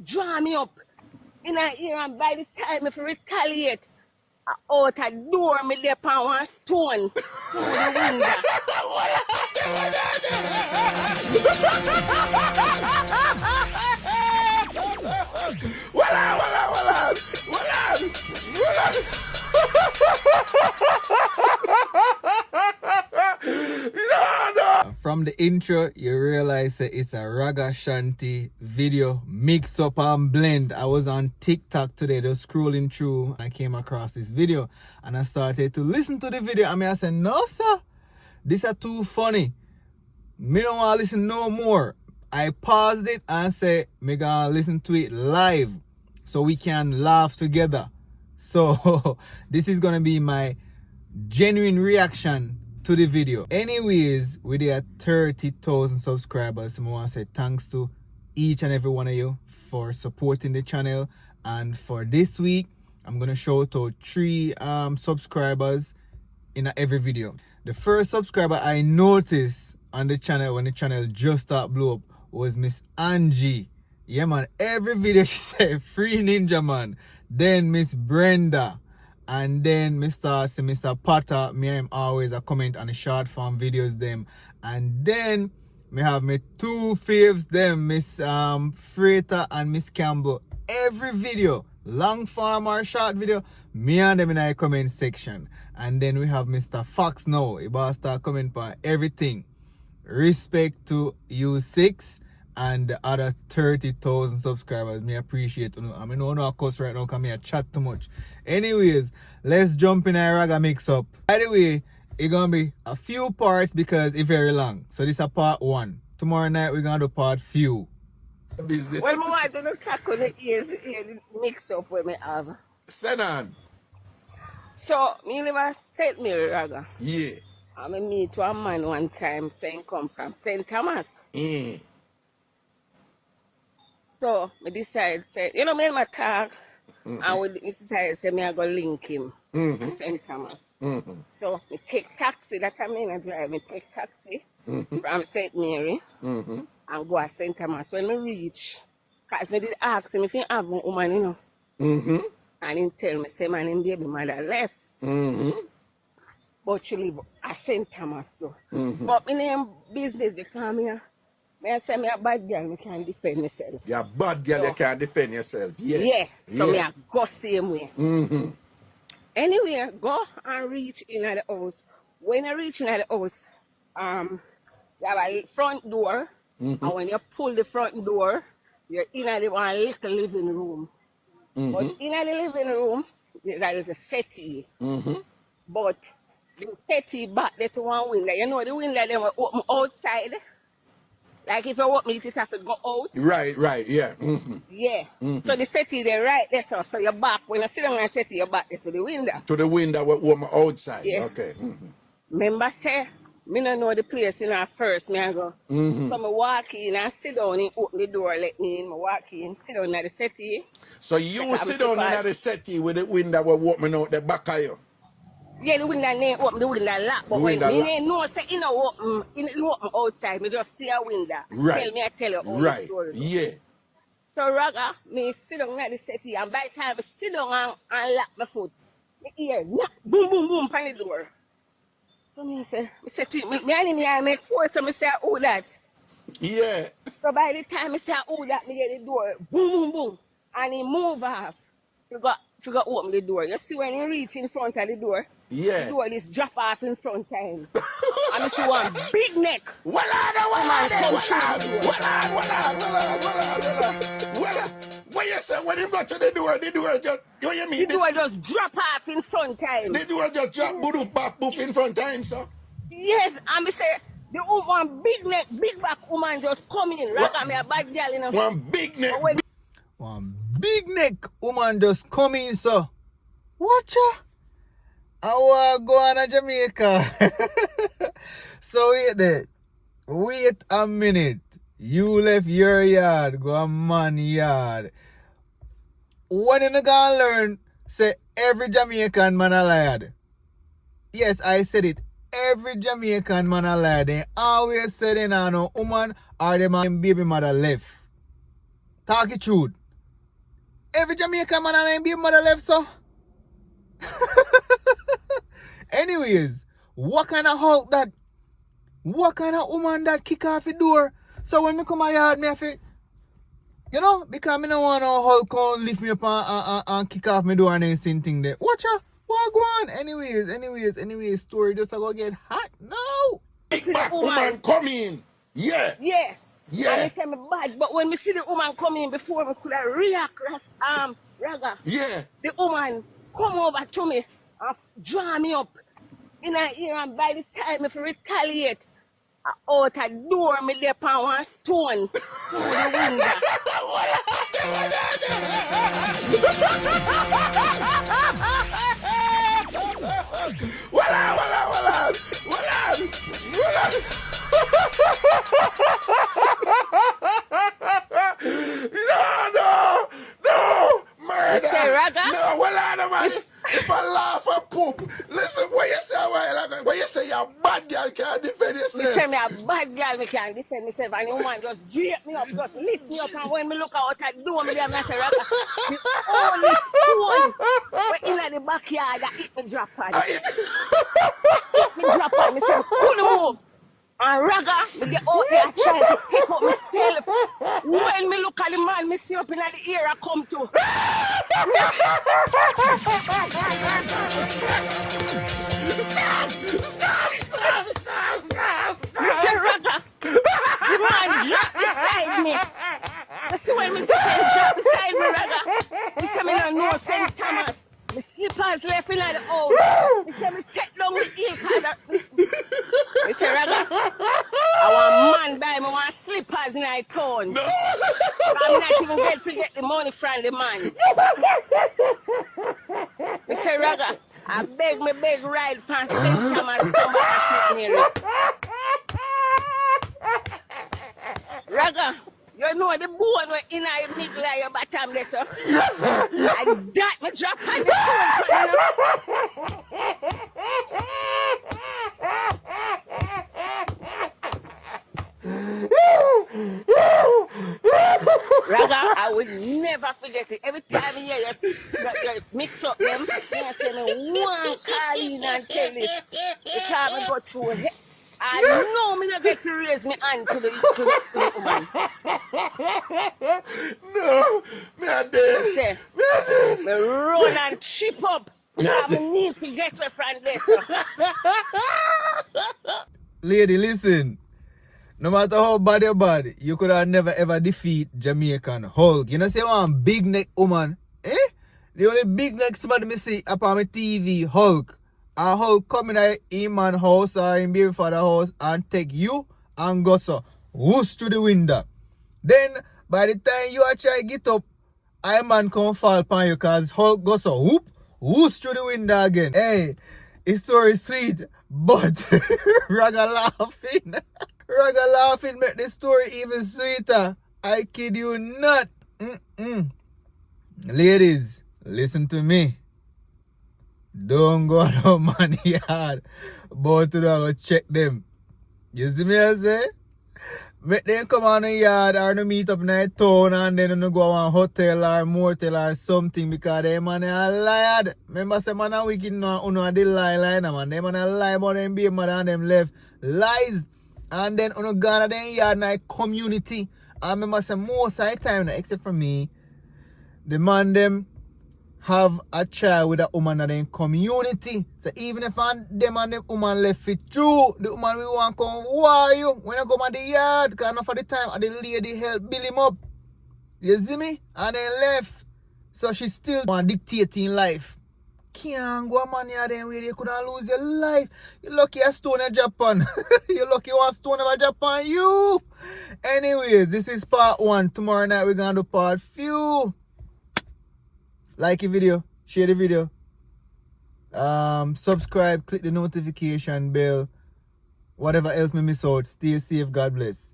draw me up in a ear, and by the time if I retaliate, out a door, me there upon one stone through the window. From the intro, you realize that it's a Raga Shanti video mix up and blend. I was on TikTok today, just scrolling through. I came across this video and I started to listen to the video. I said, no, sir, this is too funny. Me don't want to listen no more. I paused it and said, me gonna listen to it live so we can laugh together. So this is gonna be my genuine reaction to the video. Anyways, we are 30,000 subscribers. I want to say thanks to each and every one of you for supporting the channel. And for this week, I'm gonna shout out 3 subscribers in every video. The first subscriber I noticed on the channel when the channel just started blow up was Miss Angie. Yeah man, every video she said free ninja man. Then Miss Brenda. And then Mr. Potter, me and him always a comment on the short form videos them. And then me have me 2 faves them, Miss Freighter and Miss Campbell. Every video, long form or short video, me and them in the comment section. And then we have Mr. Fox now. He about start comment on everything. Respect to you 6 and the other 30,000 subscribers. Me appreciate you. I mean, no cuss right now because me chat too much. Anyways, let's jump in a Raga mix up. By the way, it's gonna be a few parts because it's very long. So this is part 1. Tomorrow night we're gonna do part few. Business. Well, I want to tackle the ears mix up with me have. Send on. So, me never sent me Raga. Yeah. I meet one man one time saying come from St. Thomas. Yeah. So, I decided, say, you know, me and my talk, and we decided, say, me I go link him to St. Thomas. So, I take taxi, that time I drive, I take taxi from St. Mary and go to St. Thomas. When I reach, because I did ask him if he have a woman, you know, and he tell me, say, man, his baby mother left. But she live at St. Thomas, though. But my name business, they come here. I say me a bad girl, me can't defend myself. You're a bad girl, so, you can't defend yourself. Yeah. Yeah. So me a go same way. Anyway, go and reach in at the house. When I reach in at the house, you have a front door, and when you pull the front door, you're in at the one little living room. But in at the living room, there is a settee. But the settee back there to one window. You know the window they will open outside. Like if you open it, it have to go out. Right, yeah. Yeah. So the settee there right there, so you're back. When you sit down on the settee, you're back there to the window. To the window where I'm outside. Yeah. Okay. Remember say, me don't know the place in our first, me I go. So I walk in and sit down and open the door, let me in. I walk in, sit down at the settee. So you sit down in the settee with the window where open out the back of you? Yeah, the window ain't open, the window lock. But when me ain't know, say, you know, open outside, me just see a window. Right. Tell you all the story. Yeah. So, Raga, me sit down at the settee, and by the time I sit down and lock my foot, me hear, knock, boom, boom, boom, on the door. So, me say to him, I make force, so I say, oh, that. Yeah. So, by the time I say, oh, that, me get the door, boom, boom, boom, and he move off. You got open the door. You see when he reach in front of the door, yeah. The door is drop off in front of him. And I see one big neck. Well on. What you say when he got to the door just, you mean? The door just drop off in front of him. The door just drop boof in front of him, sir? Yes, and I say, the woman big neck, big back woman just come in. Like me a bad girl, you know. One big neck. One big neck woman just come in, so. Watch ya. I want to go on to Jamaica. So wait there. Wait a minute. You left your yard, go a man yard. When you gonna learn, say every Jamaican man a liar. Yes, I said it. Every Jamaican man a liar. They always say they know no woman or the man baby mother left. Talk it truth. every Jamaican man and baby mother left, so. Anyways, what kind of Hulk that? What kind of woman that kick off the door? So when me come my yard, me have to, you know, because me don't want no Hulk come lift me up and kick off my door and then same thing there. Watch out. What go on? Anyways, story just go get hot. No. Black woman come in. Yeah. Yeah. Yeah. And I say me bad, but when me see the woman come in before me could have react, Raga. Yeah. The woman come over to me and draw me up in her ear, and by the time if I retaliate, out a door me there upon one stone through the window. Well on. No, murder. Say, Raga? No, well on, man. If I laugh and poop, listen, what you say, what you say, you're a bad girl can't defend Me yourself. say me a bad girl, me can't defend myself, and the woman just drape me up, just lift me up, and when me look out at the door, me there, I say, Raga, the only stone where in the backyard that hit me drop on. Hit me drop on, me say, couldn't move. And Raga, me get out there trying to take out myself. When me look at the man, me see up in the ear I come to. Stop! Me say, Raga, the man drop beside me. That's when me see him drop beside me, Raga. Me say me no know St. Thomas. My slippers left in the house. Me say me take down the heel cause me say, Raga, I want man buy me one slippers in my town. No. I'm not even get to get the money from the man. Me say, Raga, I beg ride from St. Thomas come back and sit near it. Raga, you know the bone where in your middle of your bottom there, so. And that me drop on the stone. Raga, I would never forget it. Every time you hear you mix up them, you say me one call in and tell this. Because I go through it. I know me not get to raise my hand to the woman. No, me a dead. I say, me run and chip up. I need to get away from this. Lady, listen. No matter how bad your body, you could have never ever defeat Jamaican Hulk. You know, say one big neck woman, eh? The only big neck somebody me see upon my TV, Hulk. And Hulk come in a man house or in baby father house and take you and go so whoosh to the window. Then by the time you are try get up, I man come fall upon you cause Hulk go so whoosh to the window again. Hey, his story is sweet, but Raga laughing. Raga laughing make the story even sweeter. I kid you not. Ladies, listen to me. Don't go to man yard, but to go check them. You see me I say? Make them come on the yard or no meet up in the town and then you go to a hotel or motel or something because they man are lied. Remember say man are wicked now, uno the lie now man. They man are lie about them baby mother and them left. Lies. And then uno gone to them yard in the community. And remember say most of the time now, except for me, the man them have a child with a woman in the community. So even if them and the woman left it through, the woman will want to come war you when I come at the yard. Because enough of the time the lady help build him up. You see me? And then left. So she still want dictating life. Can't go a man here then where you couldn't lose your life. You lucky a stone in Japan. You lucky one stone over Japan. You. Anyways, this is part 1. Tomorrow night we're going to do part few. Like the video, share the video, subscribe, click the notification bell, whatever else me miss out. Stay safe, God bless.